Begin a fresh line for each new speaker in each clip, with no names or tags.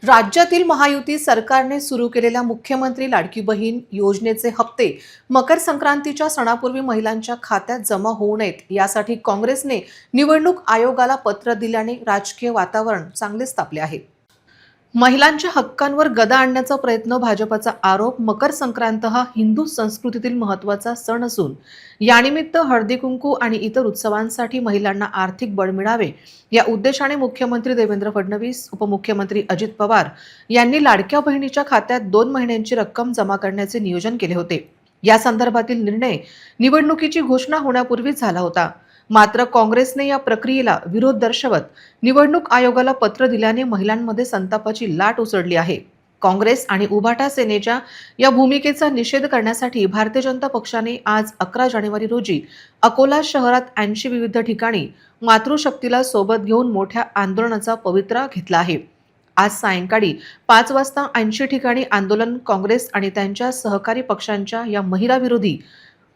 राज्यातील महायुती सरकारने सुरू केलेल्या मुख्यमंत्री लाडकी बहीण योजनेचे हप्ते मकर संक्रांतीच्या सणापूर्वी महिलांच्या खात्यात जमा होऊ नयेत यासाठी काँग्रेसने निवडणूक आयोगाला पत्र दिल्याने राजकीय वातावरण चांगलेच तापले आहे। महिलांच्या हक्कांवर गदा आणण्याचा प्रयत्न भाजपचा आरोप। मकर संक्रांत हा हिंदू संस्कृतीतील महत्त्वाचा सण असून यानिमित्त हळदी कुंकू आणि इतर उत्सवांसाठी महिलांना आर्थिक बळ मिळावे या उद्देशाने मुख्यमंत्री देवेंद्र फडणवीस, उपमुख्यमंत्री अजित पवार यांनी लाडक्या बहिणीच्या खात्यात 2 महिन्यांची रक्कम जमा करण्याचे नियोजन केले होते। या संदर्भातील निर्णय निवडणुकीची घोषणा होण्यापूर्वीच झाला होता। मात्र काँग्रेसने या प्रक्रियेला विरोध दर्शवत निवडणूक आयोगाला पत्र दिल्याने महिलांमध्ये संतापाची लाट उसळली आहे। काँग्रेस आणि उभाटा सेनेच्या या भूमिकेचा निषेध करण्यासाठी भारतीय जनता पक्षाने आज 11 जानेवारी रोजी अकोला शहरात 80 विविध ठिकाणी मातृशक्तीला सोबत घेऊन मोठ्या आंदोलनाचा पवित्रा घेतला आहे। आज सायंकाळी 5 वाजता 80 ठिकाणी आंदोलन काँग्रेस आणि त्यांच्या सहकारी पक्षांच्या या महिला विरोधी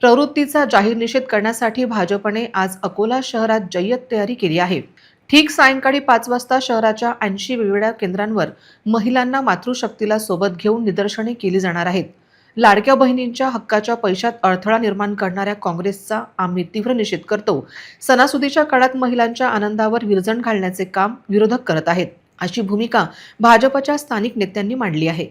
प्रवृत्तीचा जाहीर निषेध करण्यासाठी भाजपने आज अकोला शहरात जय्यत तयारी केली आहे। ठीक सायंकाळी 5 वाजता शहराच्या 80 वेगवेगळ्या केंद्रांवर महिलांना मातृशक्तीला सोबत घेऊन निदर्शने केली जाणार आहेत। लाडक्या बहिणींच्या हक्काच्या पैशात अडथळा निर्माण करणाऱ्या काँग्रेसचा आम्ही तीव्र निषेध करतो। सणासुदीच्या काळात महिलांच्या आनंदावर विरजण घालण्याचे काम विरोधक करत आहेत, अशी भूमिका भाजपच्या स्थानिक नेत्यांनी मांडली आहे।